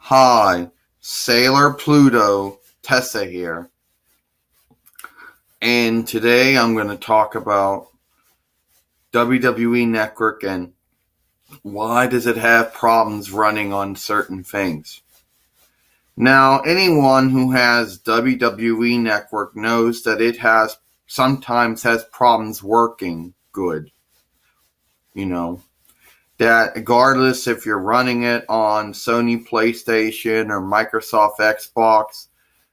Hi, Sailor Pluto, Tessa here. And today I'm going to talk about WWE Network and why does it have problems running on certain things. Now, anyone who has WWE Network knows that it sometimes has problems working good. You know, that regardless if you're running it on Sony PlayStation or Microsoft Xbox,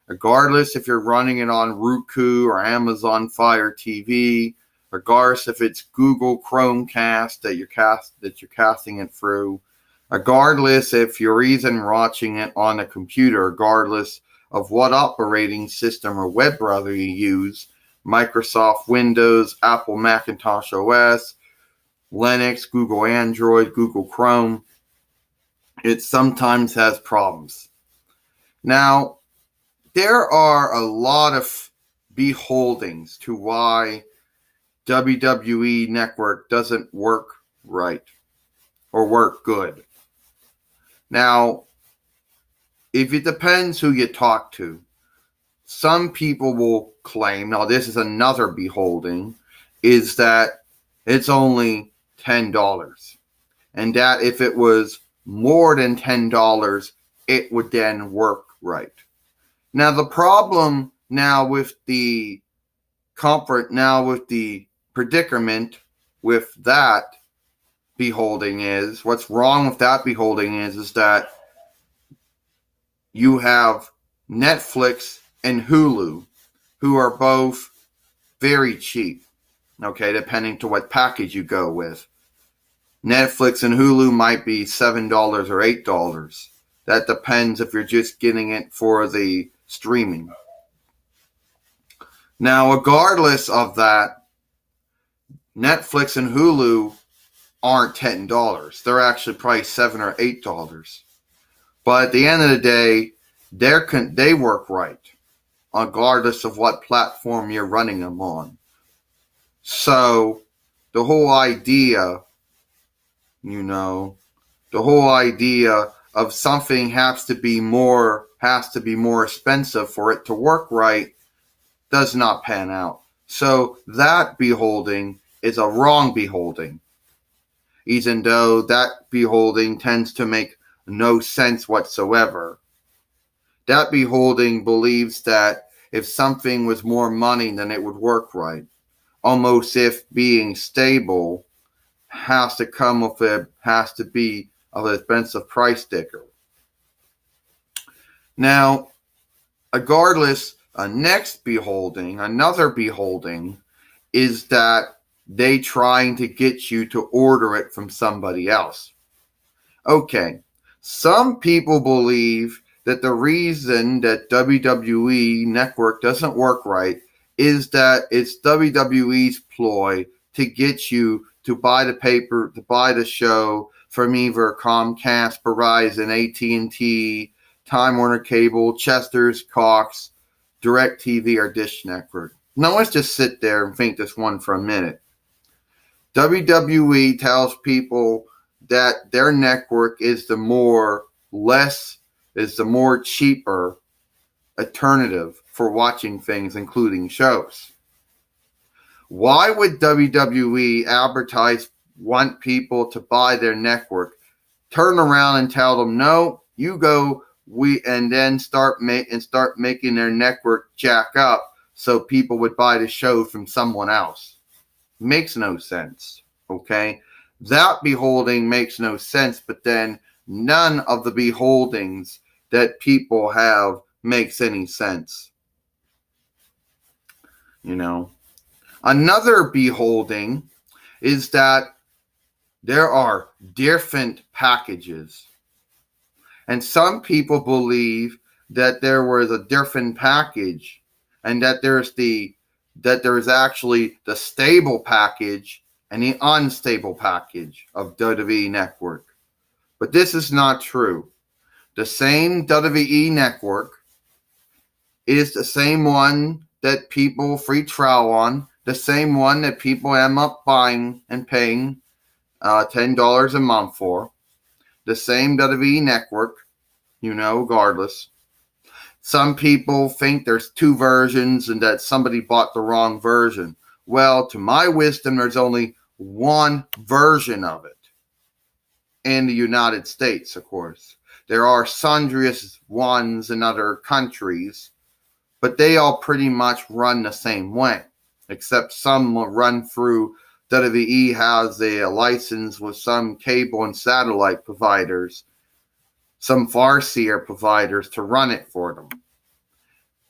regardless if you're running it on Roku or Amazon Fire TV, regardless if it's Google Chromecast that you're casting it through, regardless if you're even watching it on a computer, regardless of what operating system or web browser you use, Microsoft Windows, Apple Macintosh OS, Linux, Google Android, Google Chrome, it sometimes has problems. Now, there are a lot of beholdings to why WWE Network doesn't work right or work good. Now, if it depends who you talk to, some people will claim, now this is another beholding, is that it's only $10. And that if it was more than $10, it would then work right. Now, the problem with the predicament with that beholding is, what's wrong with that beholding is that you have Netflix and Hulu, who are both very cheap, okay, depending to what package you go with. Netflix and Hulu might be $7 or $8. That depends if you're just getting it for the streaming. Now, regardless of that, Netflix and Hulu aren't $10. They're actually probably $7 or $8. But at the end of the day, they work right, regardless of what platform you're running them on. So, the whole idea of something has to be more expensive for it to work right does not pan out. So that beholding is a wrong beholding, even though that beholding tends to make no sense whatsoever. That beholding believes that if something was more money, then it would work right, almost if being stable has to be of an expensive price sticker. Now, regardless, another beholding is that they trying to get you to order it from somebody else. Okay, some people believe that the reason that WWE Network doesn't work right is that it's WWE's ploy to get you to buy the show from either Comcast, Verizon, AT&T, Time Warner Cable, Chester's, Cox, DirecTV, or Dish Network. Now let's just sit there and think this one for a minute. WWE tells people that their network is the more cheaper alternative for watching things, including shows. Why would WWE want people to buy their network, turn around and tell them, no, you go, and then start making their network jack up so people would buy the show from someone else? Makes no sense, okay? That beholding makes no sense, but then none of the beholdings that people have makes any sense. Another beholding is that there are different packages. And some people believe that there was a different package and that there's actually the stable package and the unstable package of WWE Network. But this is not true. The same WWE Network is the same one that people free trial on, the same one that people end up buying and paying $10 a month for, the same WWE Network, regardless. Some people think there's two versions and that somebody bought the wrong version. Well, to my wisdom, there's only one version of it. In the United States, of course. There are sundry ones in other countries, but they all pretty much run the same way, except some run through WWE has a license with some cable and satellite providers, some farseer providers to run it for them,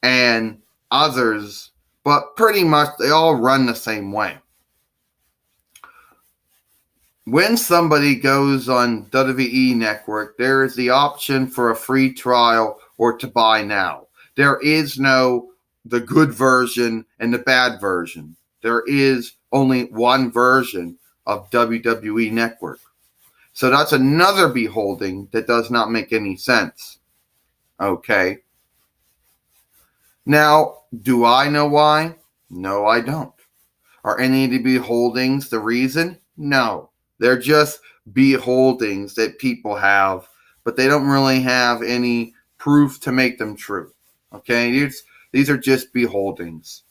and others, but pretty much they all run the same way. When somebody goes on WWE Network, there is the option for a free trial or to buy now. There is no the good version and the bad version. There is only one version of WWE Network. So that's another beholding that does not make any sense. Okay. Now, do I know why? No, I don't. Are any of the beholdings the reason? No. They're just beholdings that people have, but they don't really have any proof to make them true. Okay? These are just beholdings.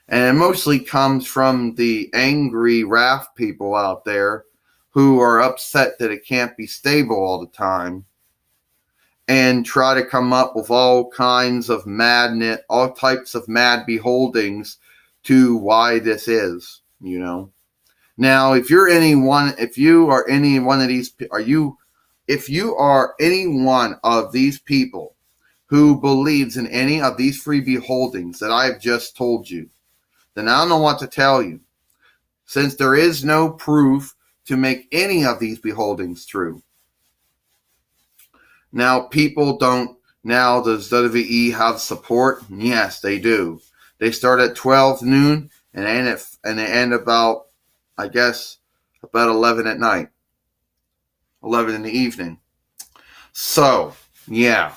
And it mostly comes from the angry wrath people out there who are upset that it can't be stable all the time and try to come up with all kinds of madness, all types of mad beholdings to why this is, Now, if you are any one of these people who believes in any of these free beholdings that I have just told you, then I don't know what to tell you. Since there is no proof to make any of these beholdings true. Now, does WWE have support? Yes, they do. They start at 12 noon and they end about 11 at night. 11 in the evening. So, yeah.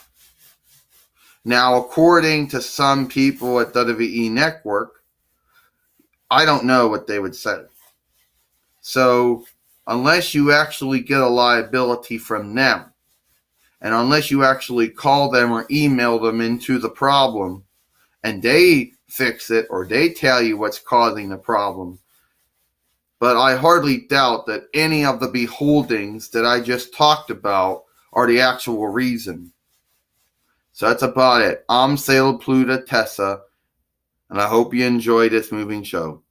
Now, according to some people at WWE Network, I don't know what they would say. So, unless you actually get a liability from them, and unless you actually call them or email them into the problem, and they fix it or they tell you what's causing the problem, but I hardly doubt that any of the beholdings that I just talked about are the actual reason. So that's about it. I'm Sailor Pluto Tessa, and I hope you enjoy this moving show.